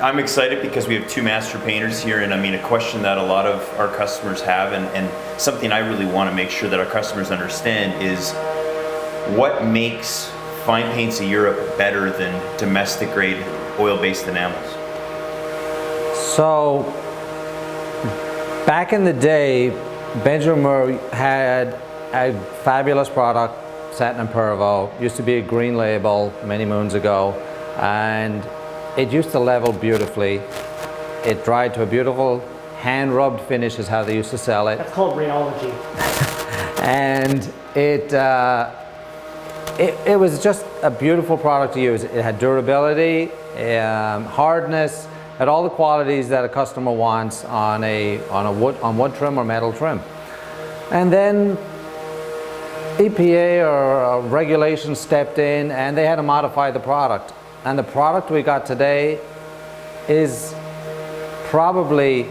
I'm excited because we have two master painters here, and I mean, a question that a lot of our customers have, and something I really want to make sure that our customers understand is what makes Fine Paints of Europe better than domestic grade oil-based enamels? So, back in the day, Benjamin Moore had a fabulous product, Satin and Pervo. Used to be a green label many moons ago, and it used to level beautifully. It dried to a beautiful hand-rubbed finish is how they used to sell it. That's called rheology. And it was just a beautiful product to use. It had durability, hardness, had all the qualities that a customer wants on wood trim or metal trim. And then EPA or regulation stepped in, and they had to modify the product. And the product we got today is probably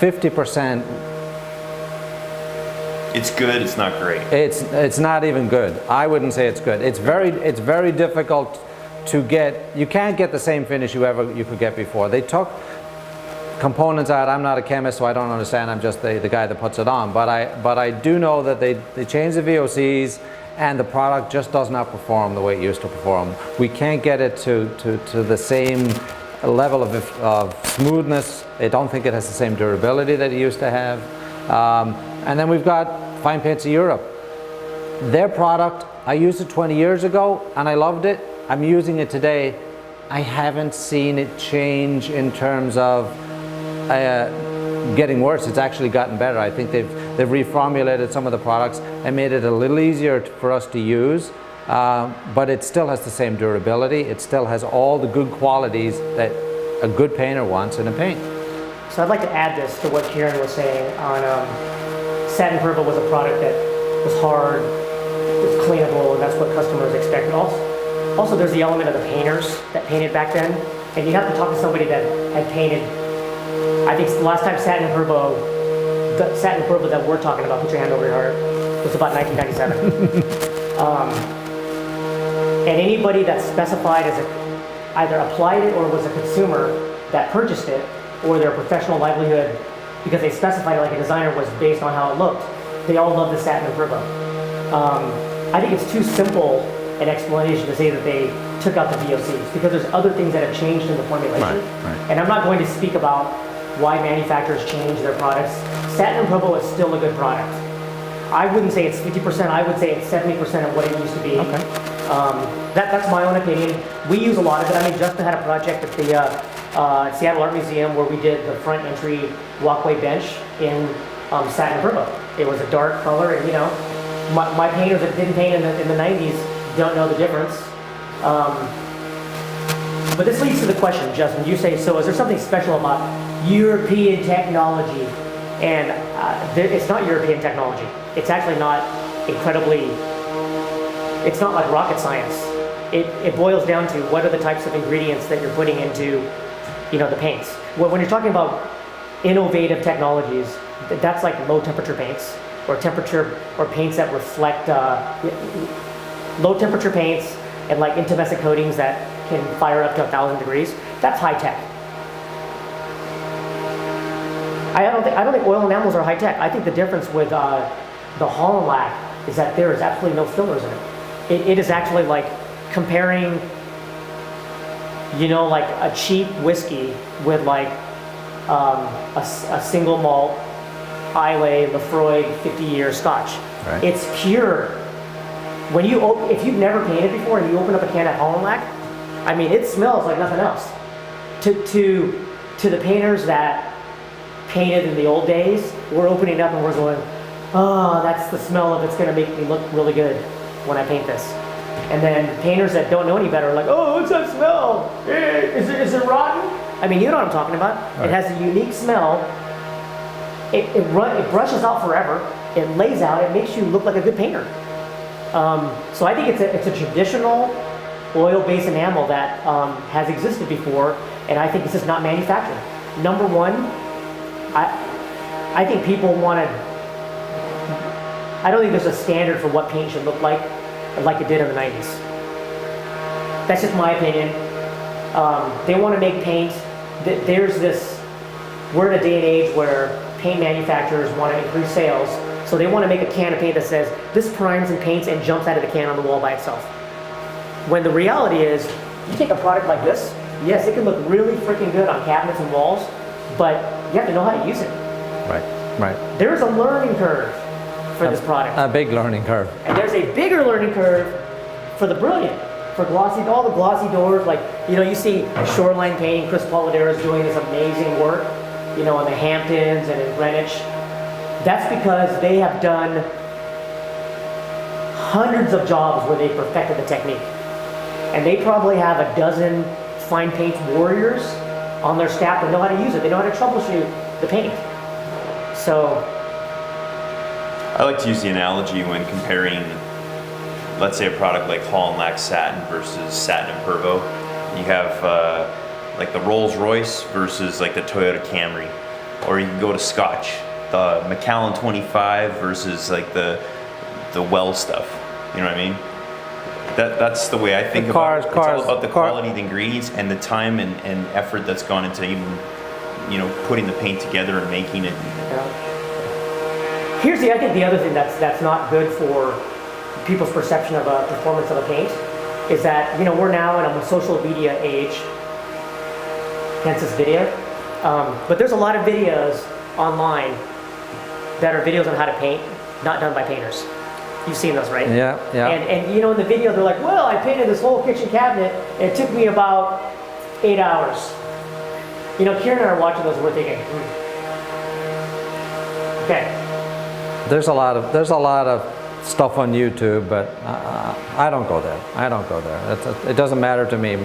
50%. It's good, it's not great. It's not even good. I wouldn't say it's good. It's very difficult to get. You can't get the same finish you could get before. They took components out. I'm not a chemist, so I don't understand. I'm just the guy that puts it on. But I do know that they changed the VOCs, and the product just does not perform the way it used to perform. We can't get it to the same level of smoothness. I don't think it has the same durability that it used to have. And then we've got Fine Paints of Europe. Their product, I used it 20 years ago and I loved it. I'm using it today. I haven't seen it change in terms of getting worse. It's actually gotten better. I think they've reformulated some of the products and made it a little easier for us to use, but it still has the same durability. It still has all the good qualities that a good painter wants in a paint. So I'd like to add this to what Ciaran was saying on Satin Pervo was a product that was hard, was cleanable, and that's what customers expected. Also, there's the element of the painters that painted back then, and you have to talk to somebody that had painted. I think the last time Satin Pervo that we're talking about, put your hand over your heart, was about 1997. And anybody that specified as either applied it or was a consumer that purchased it, or their professional livelihood, because they specified it like a designer, was based on how it looked. They all love the Satin and Pervo. I think it's too simple an explanation to say that they took out the VOCs, because there's other things that have changed in the formulation. Right. And I'm not going to speak about why manufacturers change their products. Satin and Pervo is still a good product. I wouldn't say it's 50%, I would say it's 70% of what it used to be. Okay. That's my own opinion. We use a lot of it. I mean, Justin had a project at the Seattle Art Museum where we did the front entry walkway bench in Satin Pervo. It was a dark color, and my painters that didn't paint in the 90s don't know the difference. But this leads to the question, Justin. You say, so is there something special about European technology? And it's not European technology. It's actually not incredibly, it's not like rocket science. It boils down to what are the types of ingredients that you're putting into the paints. When you're talking about innovative technologies, that's like low temperature paints or paints that reflect low temperature paints and like intumescent coatings that can fire up to 1,000 degrees. That's high tech. I don't think oil enamels are high tech. I think the difference with the Holland lac is that there is absolutely no fillers in it. It is actually like comparing like a cheap whiskey with like a single malt Islay Lefroy 50-year Scotch. Right. It's pure. If you've never painted before and you open up a can of Holland lac, I mean, it smells like nothing else. To the painters that painted in the old days, we're opening up and we're going, oh, that's the smell of it's going to make me look really good when I paint this. And then painters that don't know any better are like, oh, what's that smell? Is it rotten? I mean, you know what I'm talking about. Right. It has a unique smell. It brushes out forever. It lays out. It makes you look like a good painter. So I think it's a traditional oil-based enamel that has existed before, and I think it's just not manufactured. Number one, I think people want to. I don't think there's a standard for what paint should look like it did in the 90s. That's just my opinion. They want to make paint there's this, we're in a day and age where paint manufacturers want to increase sales, so they want to make a can of paint that says, this primes and paints and jumps out of the can on the wall by itself. When the reality is, you take a product like this, yes, it can look really freaking good on cabinets and walls, but you have to know how to use it. Right. There's a learning curve for this product. A big learning curve. And there's a bigger learning curve for the Brilliant, for glossy, all the glossy doors. Like, you know, you see Shoreline Painting, Chris Polidoro's doing this amazing work, you know, in the Hamptons and in Greenwich. That's because they have done hundreds of jobs where they perfected the technique. And they probably have a dozen fine paint warriors on their staff that know how to use it. They know how to troubleshoot the paint. So I like to use the analogy when comparing, let's say, a product like Hall and Lac Satin versus Satin and Pervo. You have like the Rolls Royce versus like the Toyota Camry, or you can go to Scotch, the Macallan 25 versus like the Well stuff. You know what I mean? That's the way I think about it. It's all about the quality of the ingredients and the time and effort that's gone into even, you know, putting the paint together and making it. Here's I think the other thing that's not good for people's perception of a performance of a paint is that, you know, we're now in a social media age, hence this video. But there's a lot of videos online that are videos on how to paint, not done by painters. You've seen those, right? Yeah. And you know, in the video, they're like, well, I painted this whole kitchen cabinet, and it took me about 8 hours. You know, Ciaran and I are watching those, and we're thinking, okay. There's a lot of stuff on YouTube, but I don't go there. I don't go there. It doesn't matter to me.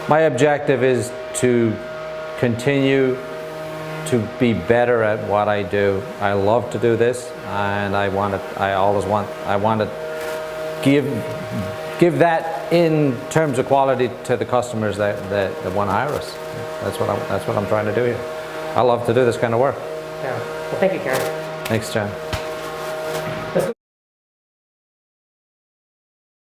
My objective is to continue to be better at what I do. I love to do this, and I want to give that in terms of quality to the customers that want to hire us. That's what I'm trying to do here. I love to do this kind of work. Yeah. Well, thank you, Ciaran. Thanks, John.